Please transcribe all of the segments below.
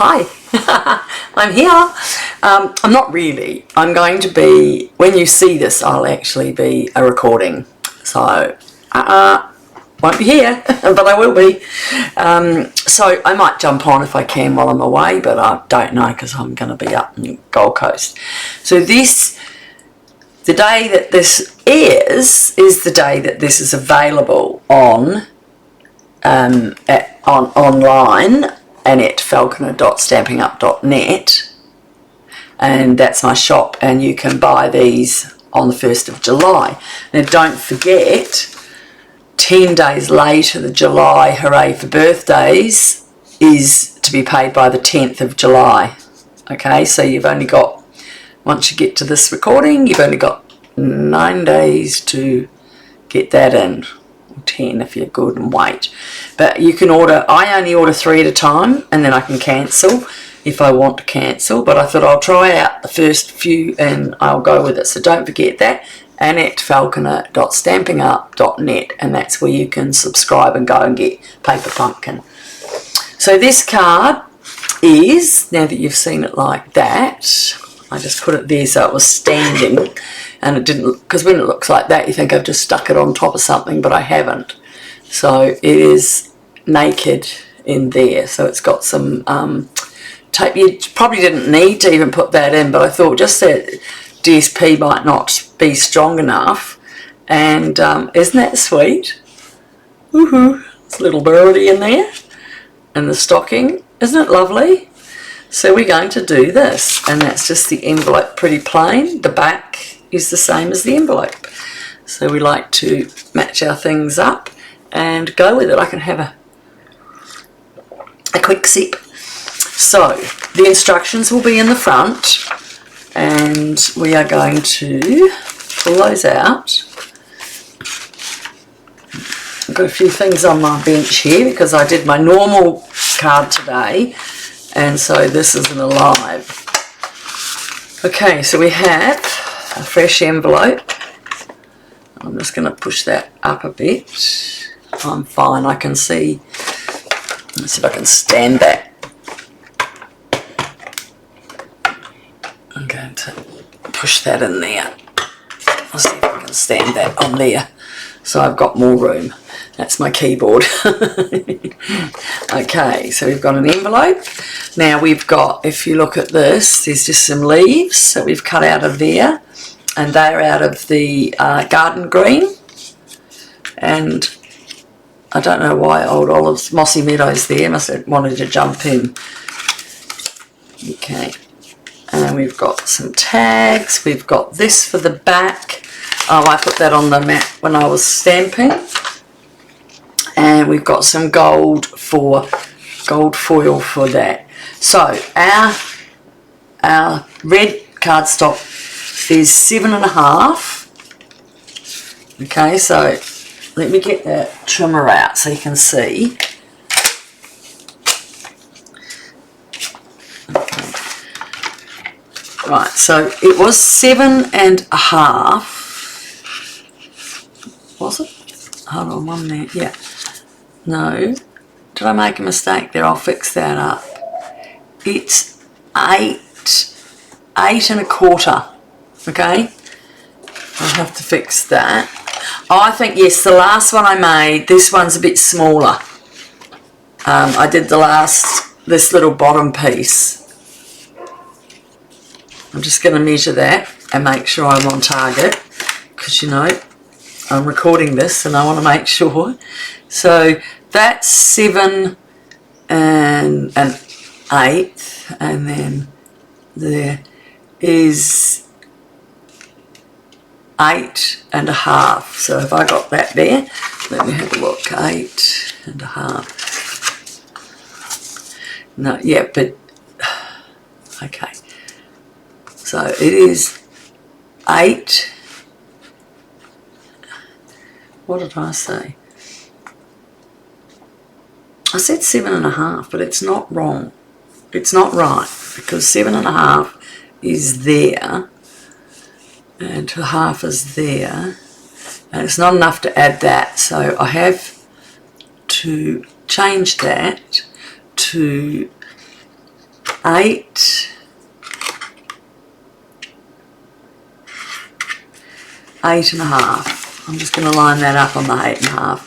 Hi, I'm here. I'm not really. I'm going to be, when you see this, I'll actually be a recording. So, won't be here, but I will be. So I might jump on if I can while I'm away, but I don't know because I'm going to be up in the Gold Coast. So the day that this airs is the day that this is available on online and at falconer.stampinup.net, and that's my shop, and you can buy these on the 1st of July. Now don't forget, 10 days later, the July Hooray for Birthdays is to be paid by the 10th of July. Okay, so you've only got, once you get to this recording, you've only got 9 days to get that in. 10 if you're good and wait. But you can order, I only order 3 at a time, and then I can cancel if I want to cancel, but I thought I'll try out the first few and I'll go with it. So don't forget that, and at falconer.stampinup.net, and that's where you can subscribe and go and get Paper Pumpkin. So this card is, now that you've seen it like that, I just put it there so it was standing, and it didn't, because when it looks like that you think I've just stuck it on top of something, but I haven't. So it is naked in there, so it's got some tape. You probably didn't need to even put that in, but I thought just that DSP might not be strong enough. And isn't that sweet? Woohoo! It's a little birdie in there, and the stocking. Isn't it lovely? So we're going to do this, and that's just the envelope, pretty plain. The back is the same as the envelope. So we like to match our things up and go with it. I can have a quick sip. So the instructions will be in the front, and we are going to pull those out. I've got a few things on my bench here because I did my normal card today, and so this isn't alive. Okay, so we have a fresh envelope. I'm just going to push that up a bit. I'm fine, I can see. Let's see if I can stand that. I'm going to push that in there. I'll see if I can stand that on there, so I've got more room. That's my keyboard. Okay, so we've got an envelope. Now we've got, if you look at this, there's just some leaves that we've cut out of there, and they're out of the garden green. And I don't know why Old Olive's Mossy Meadows there, must have wanted to jump in. Okay, and we've got some tags. We've got this for the back. Oh, I put that on the mat when I was stamping. And we've got some gold foil for that. So our red cardstock is 7.5. Okay, so let me get that trimmer out so you can see. Okay. Right, so it was 7.5. Was it? Hold on, 1 minute. Yeah. No. Did I make a mistake there? I'll fix that up. It's 8.25. Okay? I'll have to fix that. Oh, I think, yes, the last one I made, this one's a bit smaller. I did this little bottom piece. I'm just going to measure that and make sure I'm on target, because, you know, I'm recording this and I want to make sure. So that's 7 and an 1/8, and then there is 8.5. So if I got that there, let me have a look. 8.5. No, yeah, but okay. So it is 8. What did I say? I said 7.5, but it's not wrong. It's not right, because 7.5 is there, and 1/2 is there, and it's not enough to add that. So I have to change that to 8, 8.5. I'm just going to line that up on the 8.5.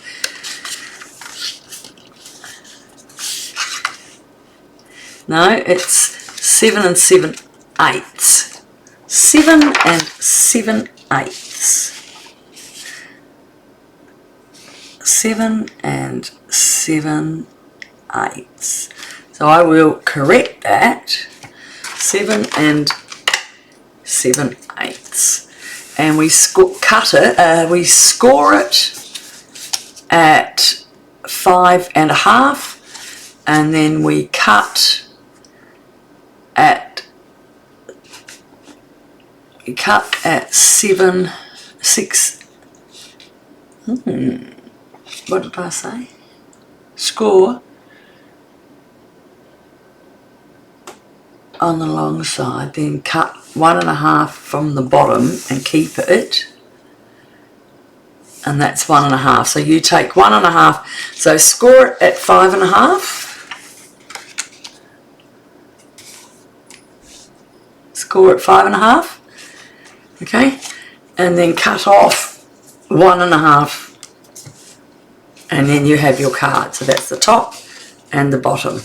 No, it's 7 and 7/8. 7 and 7/8. 7 and 7/8. So I will correct that. 7 and 7/8. And we cut it. We score it at 5.5, and then we cut at 7, 6. What did I say? Score on the long side, then cut 1.5 from the bottom and keep it, and that's 1.5. So you take 1.5, so score it at 5.5, score at 5.5, okay, and then cut off 1.5, and then you have your card. So that's the top and the bottom.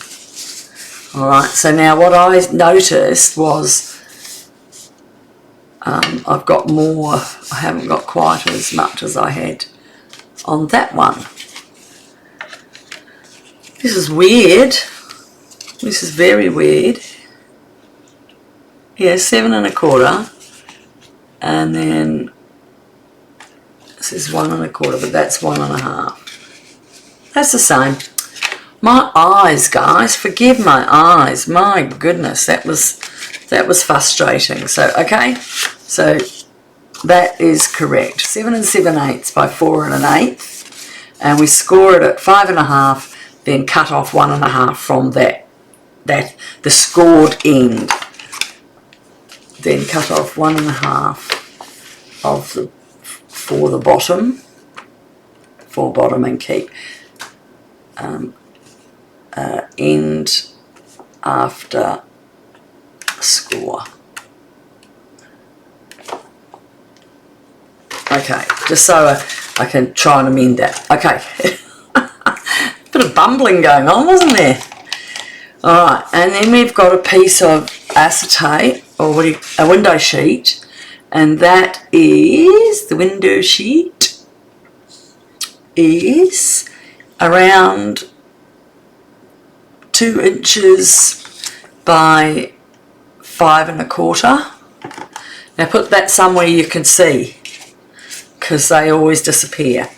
Alright, so now what I noticed was I've got more, I haven't got quite as much as I had on that one. This is weird. This is very weird. Yeah, 7.25, and then this is 1.25, but that's 1.5. That's the same. My eyes, guys, forgive my eyes. My goodness, that was frustrating. So okay, so that is correct. 7 and 7/8 by 4 1/8, and we score it at 5.5. Then cut off 1.5 from that the scored end. Then cut off 1.5 of for the bottom, and keep end after score. Okay, just so I can try and amend that. Okay, bit of bumbling going on, wasn't there? Alright, and then we've got a piece of acetate, or a window sheet, and that is, the window sheet is around 2 inches by 5.25. Now put that somewhere you can see, because they always disappear.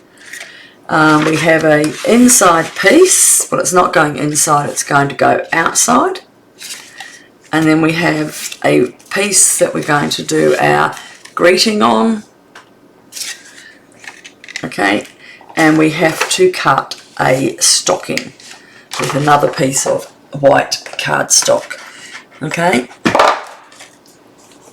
We have a inside piece, but it's not going inside, it's going to go outside. And then we have a piece that we're going to do our greeting on. Okay, and we have to cut a stocking with another piece of white cardstock. Okay,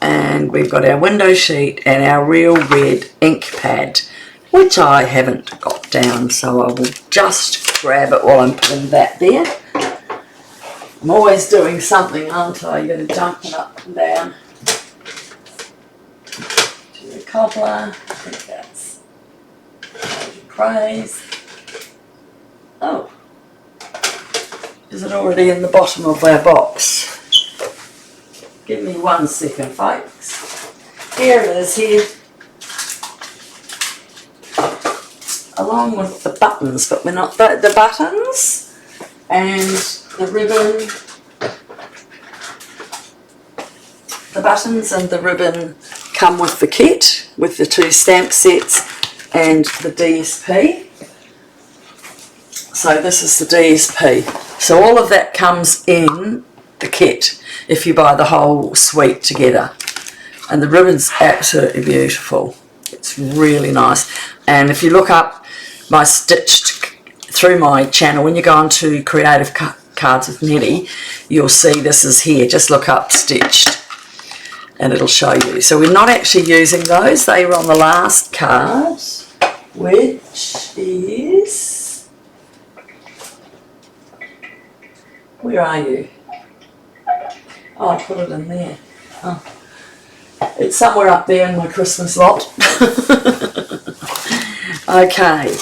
and we've got our window sheet and our real red ink pad, which I haven't got down, so I will just grab it while I'm putting that there. I'm always doing something, aren't I? You're going to jump it up and down to the cobbler. I think that's praise. Oh, is it already in the bottom of our box? Give me 1 second, folks. Here it is, here. Along with the buttons, but we're not the buttons and the ribbon. The buttons and the ribbon come with the kit, with the 2 stamp sets and the DSP. So this is the DSP. So all of that comes in the kit if you buy the whole suite together. And the ribbon's absolutely beautiful. It's really nice. And if you look up my Stitched through my channel, when you go on to Creative Cards with Nettie, you'll see this is here. Just look up Stitched and it'll show you. So we're not actually using those. They were on the last card, which is, where are you? Oh, I put it in there. Oh. It's somewhere up there in my Christmas lot. Okay.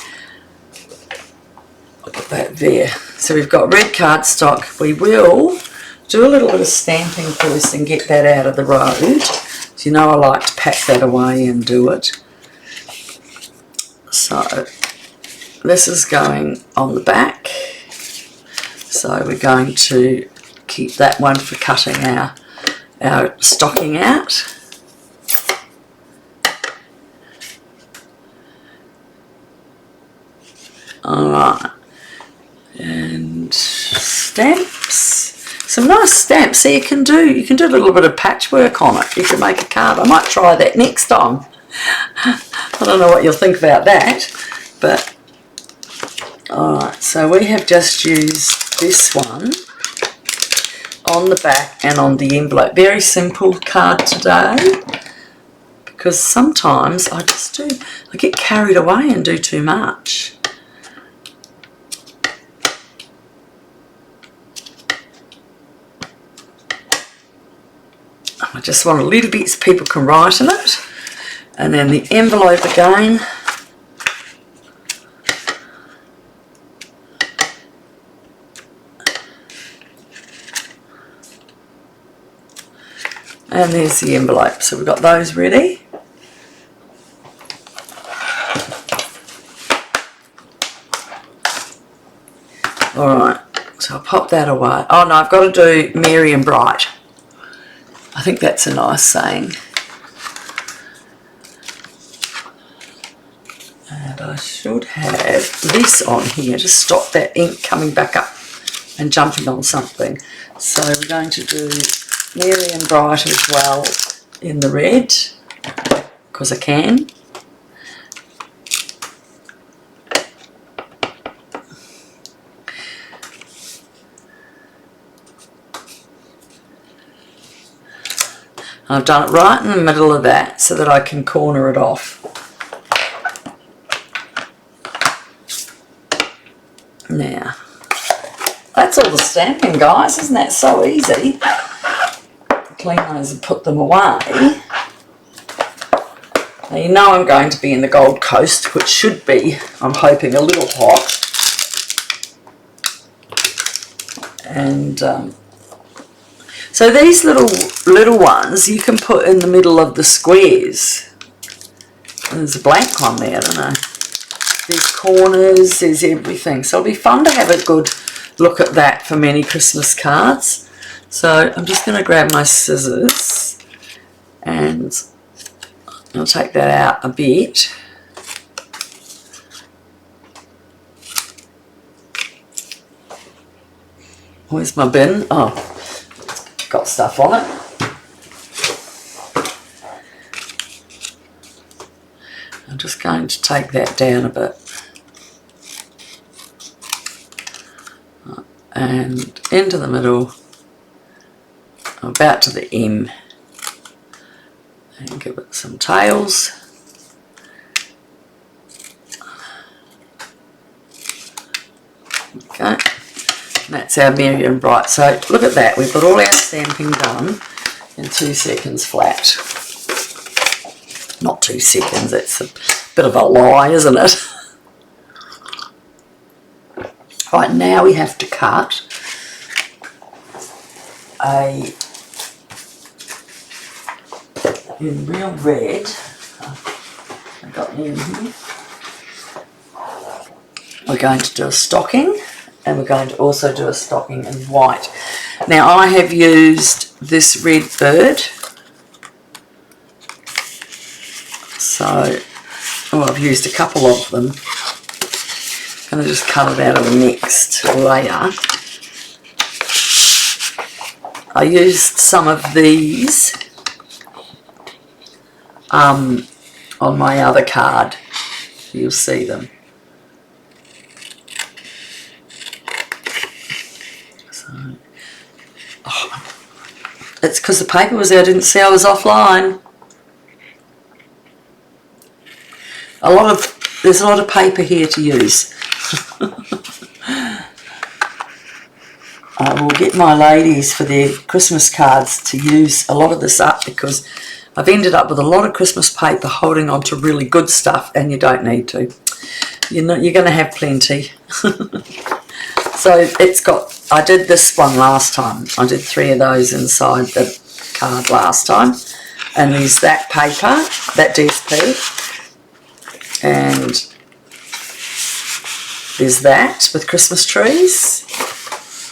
I'll put that there. So we've got red cardstock. We will do a little bit of stamping first and get that out of the road. So you know I like to pack that away and do it. So this is going on the back. So we're going to keep that one for cutting our stocking out. Alright, and stamps, some nice stamps. So you can do a little bit of patchwork on it. You can make a card. I might try that next time. I don't know what you'll think about that, but alright, so we have just used this one on the back and on the envelope. Very simple card today, because sometimes I get carried away and do too much. I just want a little bit so people can write in it. And then the envelope again. And there's the envelope. So we've got those ready. Alright, so I'll pop that away. Oh no, I've got to do Merry and Bright. I think that's a nice saying. And I should have this on here to stop that ink coming back up and jumping on something. So we're going to do Merry and Bright as well in the red, because I can. I've done it right in the middle of that so that I can corner it off. Now, that's all the stamping, guys. Isn't that so easy? Clean those and put them away. Now you know I'm going to be in the Gold Coast, which should be, I'm hoping, a little hot. And so these little ones you can put in the middle of the squares. And there's a blank one there, I don't know. There's corners, there's everything. So it'll be fun to have a good look at that for many Christmas cards. So I'm just going to grab my scissors and I'll take that out a bit. Where's my bin? Oh, got stuff on it. I'm just going to take that down a bit. And into the middle, about to the M. And give it some tails. Okay. And that's our Merry and Bright. So look at that, we've got all our stamping done in 2 seconds flat. Not 2 seconds, that's a bit of a lie, isn't it? Right, now we have to cut in real red. I got me in here. We're going to do a stocking, and we're going to also do a stocking in white. Now I have used this red bird. So, I've used a couple of them. I'm going to just cut it out of the next layer. I used some of these on my other card. You'll see them. So, it's because the paper was there. I didn't see I was offline. There's a lot of paper here to use. I will get my ladies for their Christmas cards to use a lot of this up, because I've ended up with a lot of Christmas paper holding on to really good stuff, and you don't need to. You're going to have plenty. So it's got, I did this one last time. I did 3 of those inside the card last time. And there's that paper, that DSP. And there's that with Christmas trees.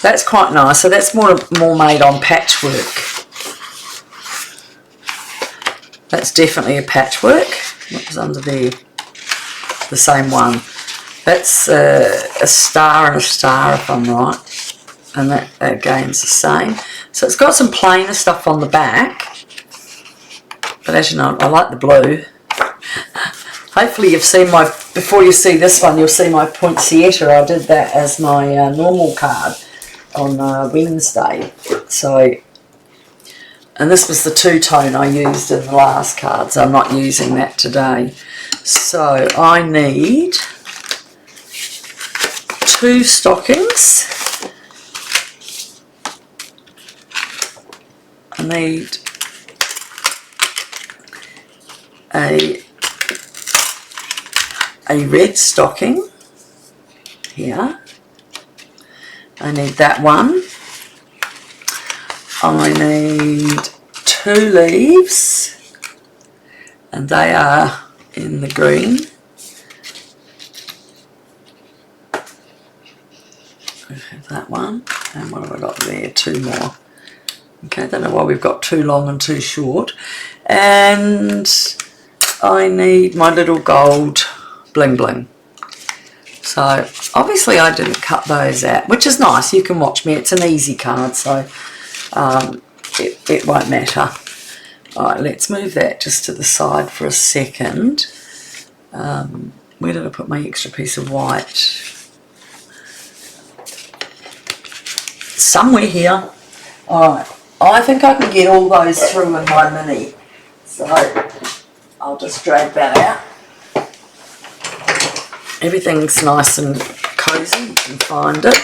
That's quite nice. So that's more made on patchwork. That's definitely a patchwork. What was under there? The same one. That's a star and a star, if I'm right. And that again's the same. So it's got some plainer stuff on the back. But as you know, I like the blue. Hopefully you've seen my, before you see this one, you'll see my poinsettia. I did that as my normal card on Wednesday. So, and this was the two-tone I used in the last card, so I'm not using that today. So I need 2 stockings. I need a red stocking here. I need that one. I need 2 leaves, and they are in the green. I have that one, and what have I got there? 2 more. Okay, I don't know why we've got 2 long and 2 short. And I need my little gold bling bling. So obviously I didn't cut those out, which is nice. You can watch me. It's an easy card, so it won't matter. All right, let's move that just to the side for a second. Where did I put my extra piece of white? Somewhere here. All right, I think I can get all those through in my mini. So I'll just drag that out. Everything's nice and cosy, you can find it.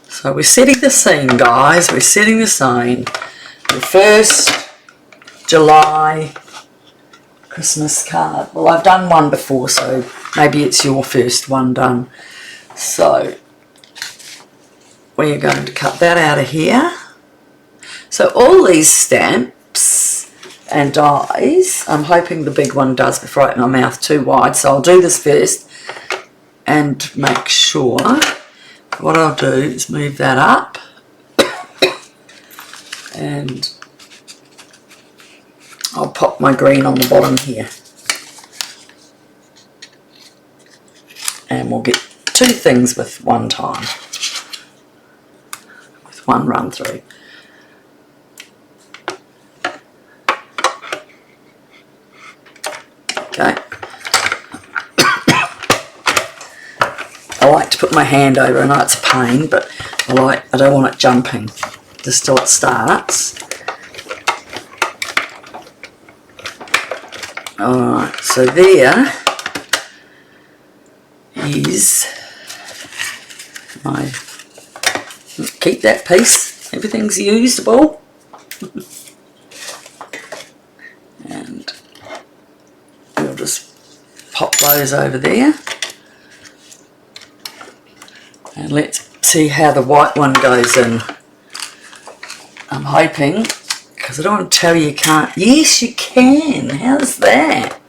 So we're setting the scene, guys, we're setting the scene. The first July Christmas card. Well, I've done one before, so maybe it's your first one done. So we're going to cut that out of here. So all these stamps and dies, I'm hoping the big one does before I open my mouth too wide, so I'll do this first and make sure. What I'll do is move that up and I'll pop my green on the bottom here, and we'll get 2 things with one time, with one run through. Okay. I like to put my hand over. I know it's a pain, but I don't want it jumping just till it starts. Alright, so there is my, keep that piece, everything's usable. And we'll just pop those over there. And let's see how the white one goes in. I'm hoping, because I don't want to tell you can't. Yes, you can. How's that?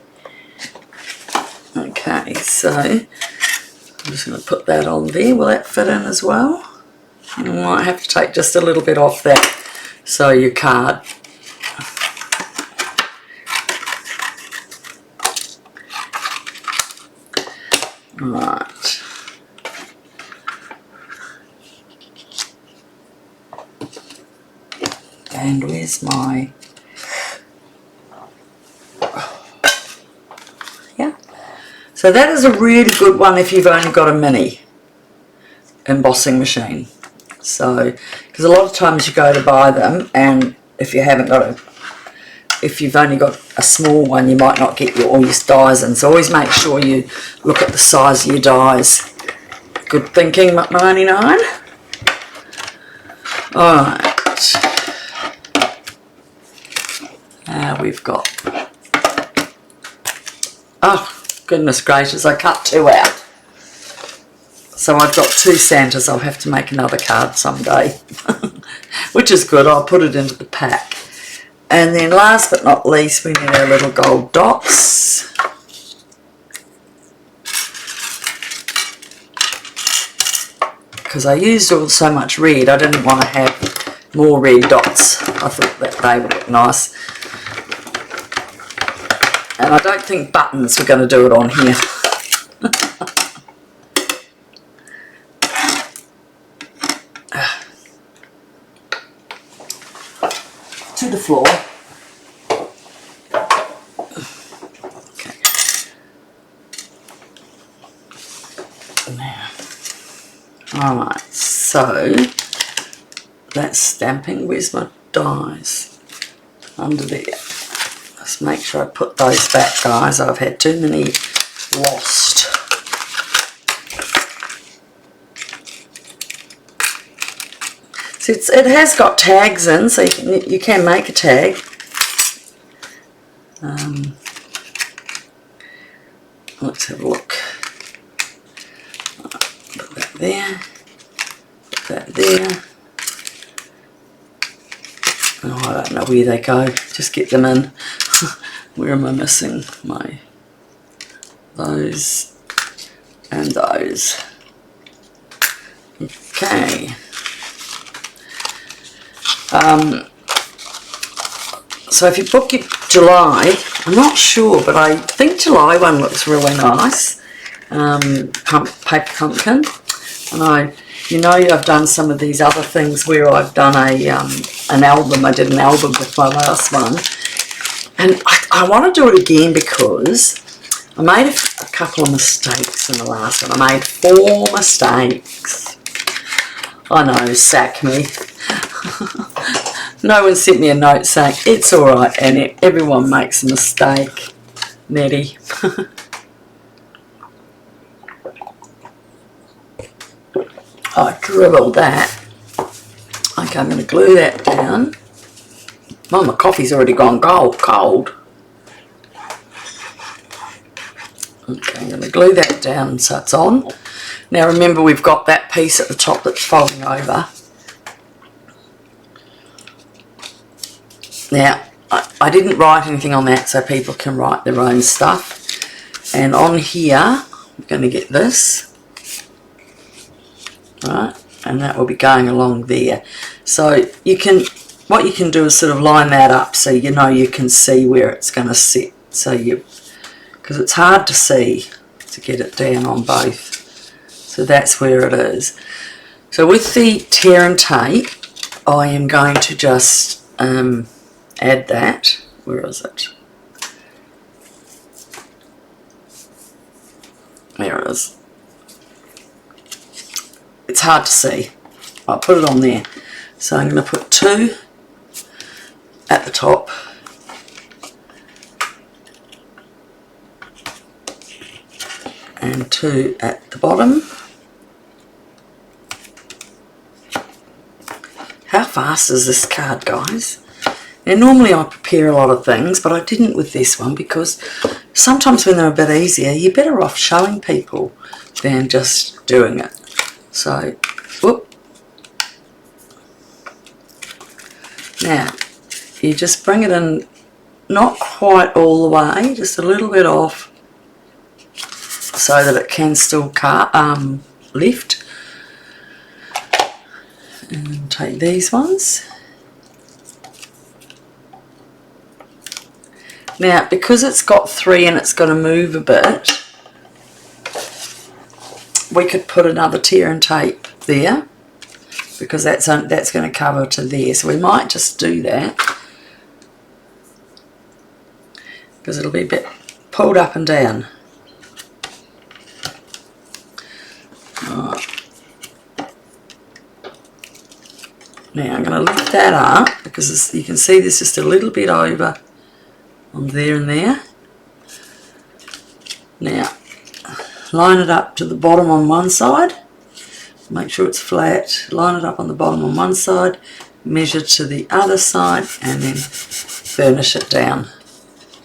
Okay, so I'm just going to put that on there. Will that fit in as well? I might have to take just a little bit off that, so your card. Right. And where's my, yeah, so that is a really good one if you've only got a mini embossing machine. So, because a lot of times you go to buy them, and if you haven't got a, if you've only got a small one, you might not get all your dies in. So always make sure you look at the size of your dies. good thinking, McNinety-Nine. Alright. Now we've got... Oh, goodness gracious, I cut 2 out. So I've got 2 Santas. I'll have to make another card someday. Which is good, I'll put it into the pack. And then last but not least, we need our little gold dots. Because I used so much red, I didn't want to have more red dots. I thought that they would look nice. And I don't think buttons were going to do it on here. To the floor. Okay. Now. Alright, so that's stamping. Where's my dies? Under there. Let's make sure I put those back, guys. I've had too many lost. So it has got tags in, so you can make a tag. Let's have a look. Put that there. Put that there. Oh, I don't know where they go. Just get them in. Where am I missing? Those and those. Okay. So if you book your July, I'm not sure, but I think July one looks really nice. Paper pumpkin, and I've done some of these other things where I've done an album. I did an album with my last one, and I want to do it again because I made a couple of mistakes in the last one. I made 4 mistakes. I know, sack me. No one sent me a note saying, it's alright, Annette, everyone makes a mistake. Nettie. I dribbled that. Okay, I'm going to glue that down. Oh, my coffee's already gone cold. Okay, I'm going to glue that down so it's on. Now remember, we've got that piece at the top that's folding over. Now, I didn't write anything on that so people can write their own stuff. And on here, I'm going to get this. Right, and that will be going along there. So what you can do is sort of line that up so you know you can see where it's going to sit. So because it's hard to see to get it down on both. So that's where it is. So with the tear and tape, I am going to just add that. Where is it? There it is. It's hard to see. I'll put it on there. So I'm going to put 2 at the top. And 2 at the bottom. How fast is this card, guys? Now normally I prepare a lot of things, but I didn't with this one because sometimes when they're a bit easier, you're better off showing people than just doing it. So, whoop. Now, you just bring it in, not quite all the way, just a little bit off, so that it can still lift. And take these ones. Now, because it's got 3 and it's going to move a bit, we could put another tear and tape there because that's going to cover to there. So we might just do that because it'll be a bit pulled up and down. Right. Now I'm going to lift that up because you can see there's just a little bit over on there and there. Now line it up to the bottom on one side make sure it's flat, line it up on the bottom on one side, measure to the other side, and then burnish it down.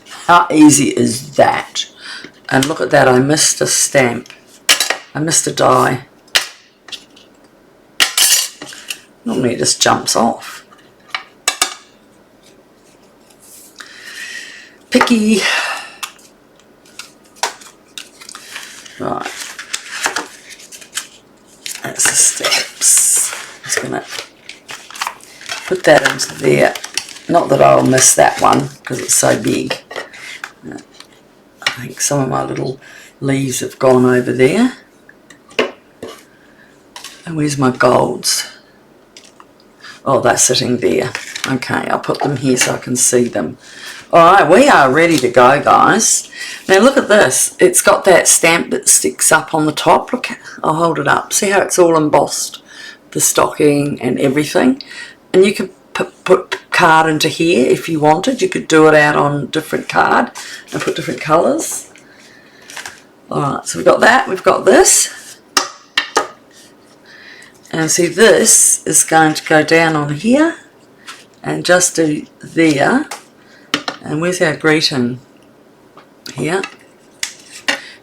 How easy is that? And look at that, I missed a stamp. I missed a die. Normally it just jumps off. Picky. Right. That's the steps. I'm just going to put that into there. Not that I'll miss that one because it's so big. I think some of my little leaves have gone over there. And where's my golds? Oh, they're sitting there. Okay, I'll put them here so I can see them. Alright, we are ready to go, guys. Now look at this. It's got that stamp that sticks up on the top. Look, I'll hold it up. See how it's all embossed? The stocking and everything. And you could put card into here if you wanted. You could do it out on different card and put different colours. Alright, so we've got that. We've got this. And see, this is going to go down on here and just do there. And where's our greeting? Here.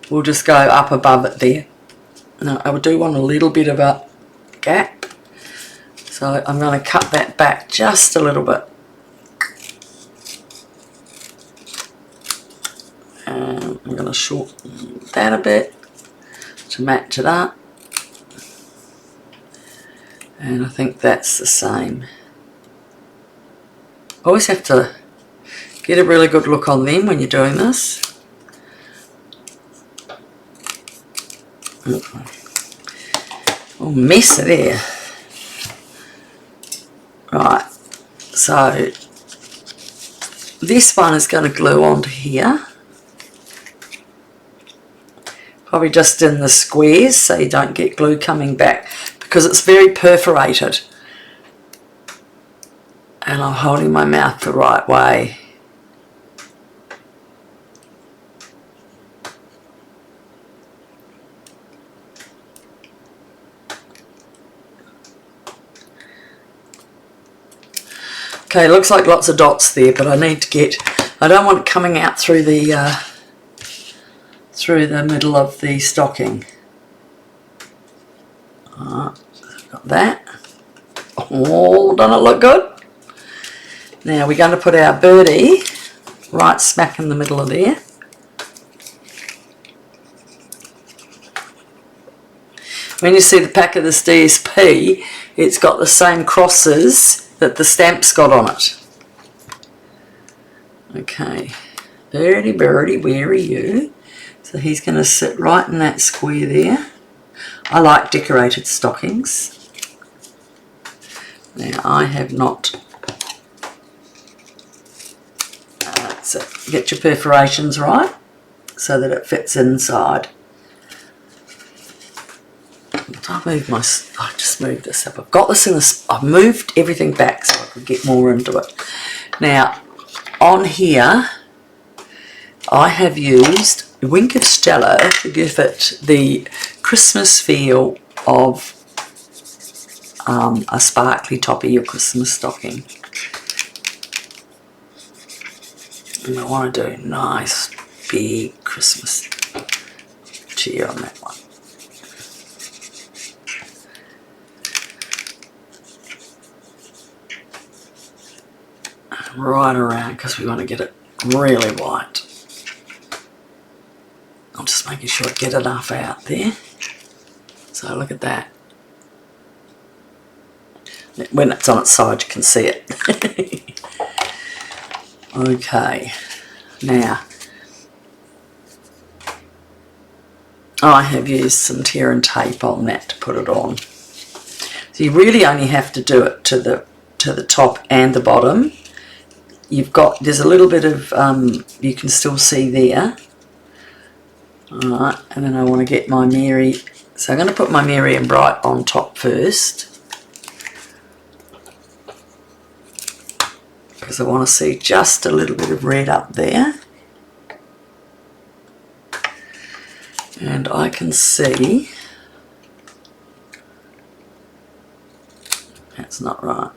We'll just go up above it there. Now, I do want a little bit of a gap. So I'm going to cut that back just a little bit. And I'm going to shorten that a bit to match it up. And I think that's the same. Always have to get a really good look on them when you're doing this. Oh, mess there. Right, so this one is going to glue onto here. Probably just in the squares so you don't get glue coming back because it's very perforated. And I'm holding my mouth the right way. Okay, looks like lots of dots there, but I need to get, I don't want it coming out through the middle of the stocking. Got that. Oh, doesn't it look good? Now we're going to put our birdie right smack in the middle of there. When you see the pack of this DSP, it's got the same crosses that the stamp's got on it. Okay, birdie, birdie, where are you? So he's going to sit right in that square there. I like decorated stockings. Now I have not. So get your perforations right so that it fits inside. I just moved this up. I've got this in this. I've moved everything back so I could get more into it. Now, on here, I have used a wink of Stella to give it the Christmas feel of a sparkly toppy or Christmas stocking. And I want to do a nice big Christmas cheer on that one. Right around because we want to get it really white. I'm just making sure I get enough out there. So look at that. When it's on its side you can see it. Okay, now I have used some tear and tape on that to put it on. So you really only have to do it to the top and the bottom. There's a little bit of, you can still see there. Alright, and then I want to get my Mary, so I'm going to put my Merry and Bright on top first. Because I want to see just a little bit of red up there. And I can see That's not right.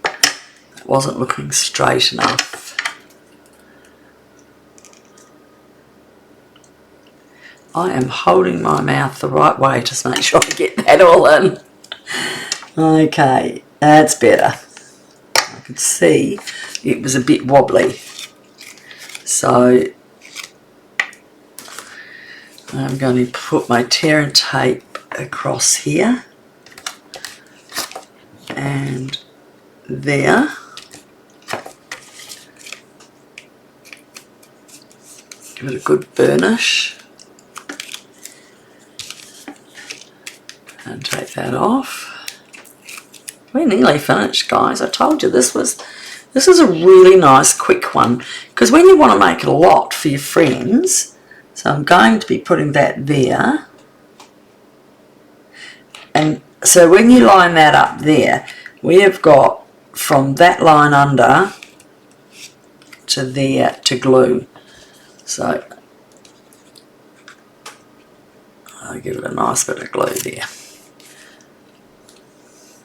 It wasn't looking straight enough. I am holding my mouth the right way to make sure I get that all in. Okay, that's better. I could see it was a bit wobbly. So I'm going to put my tear and tape across here and there. Give it a good burnish and take that off. We're nearly finished, guys. I told you this is a really nice quick one, because when you want to make a lot for your friends, so I'm going to be putting that there, and so when you line that up there, we have got from that line under to there to glue. So I'll give it a nice bit of glue there,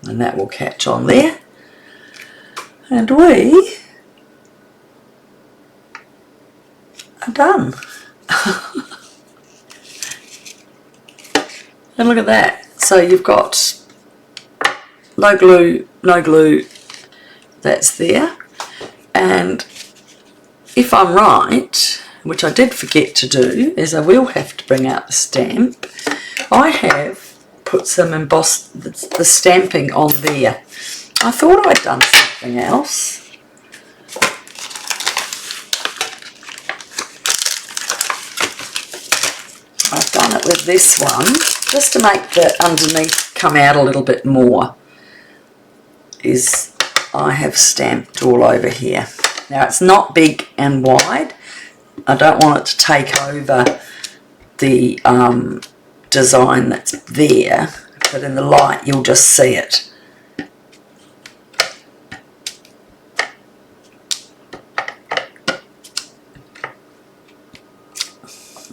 and that will catch on there, and we are done. And look at that. So you've got no glue, that's there. And if I'm right, which I did forget to do, is I will have to bring out the stamp. I have put some embossed, the stamping on there. I thought I'd done something else. I've done it with this one, just to make the underneath come out a little bit more, is I have stamped all over here. Now it's not big and wide. I don't want it to take over the design that's there, but in the light you'll just see it.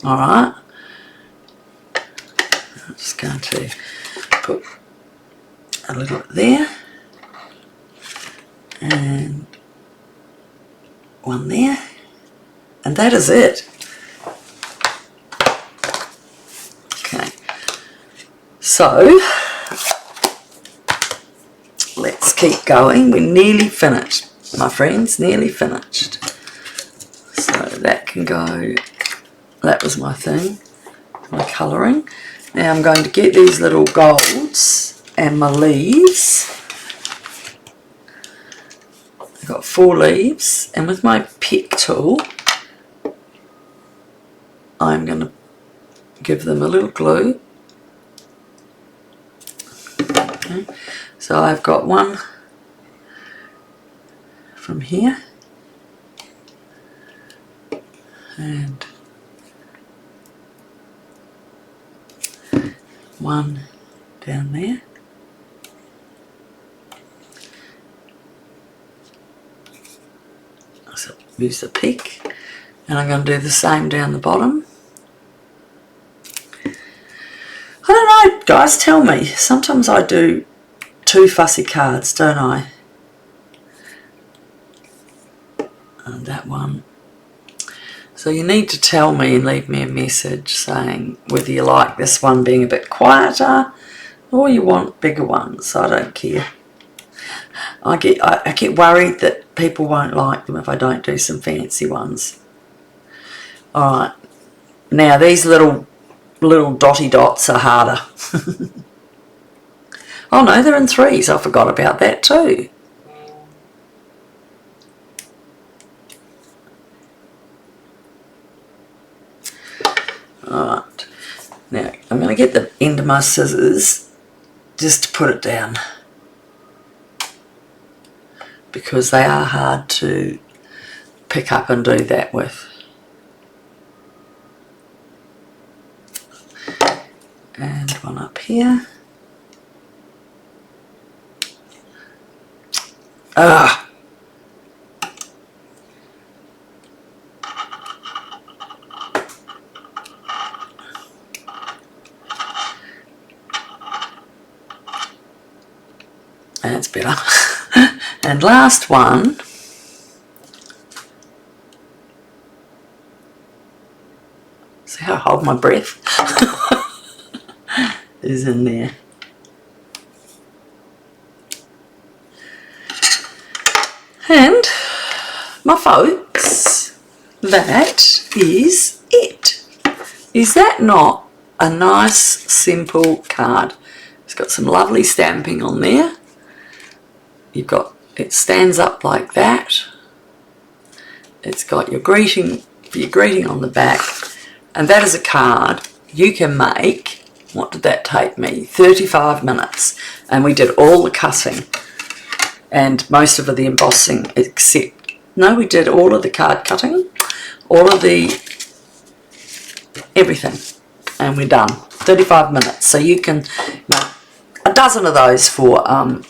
Alright, I'm just going to put a little bit there and one there, and that is it. Okay, so let's keep going. We're nearly finished, my friends, nearly finished. So that can go, that was my thing, my colouring. Now I'm going to get these little golds and my leaves. I've got 4 leaves, and with my pick tool I'm going to give them a little glue. Okay. So I've got one from here and one down there. So use the pick, and I'm going to do the same down the bottom. I don't know, guys, tell me. Sometimes I do too fussy cards, don't I? And that one. So you need to tell me and leave me a message saying whether you like this one being a bit quieter or you want bigger ones. I don't care. I get worried that people won't like them if I don't do some fancy ones. Alright, now these little dotty dots are harder. Oh no, they're in 3s. I forgot about that too. Alright, now I'm going to get the end of my scissors just to put it down, because they are hard to pick up and do that with. And one up here. Ah! That's better. And last one. See how I hold my breath? Is in there. And my folks, that is it. Is that not a nice simple card? It's got some lovely stamping on there. You've got, it stands up like that. It's got your greeting on the back. And that is a card you can make, what did that take me? 35 minutes. And we did all the cutting and most of the embossing, except, no, we did all of the card cutting, all of the, everything. And we're done. 35 minutes. So you can make a dozen of those for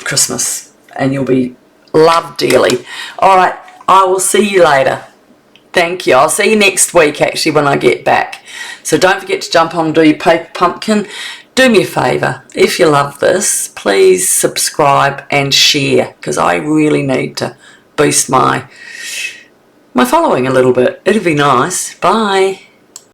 Christmas and you'll be loved dearly. All right, I will see you later. Thank you. I'll see you next week actually when I get back. So don't forget to jump on and do your paper pumpkin. Do me a favour, if you love this, please subscribe and share because I really need to boost my following a little bit. It'd be nice. Bye.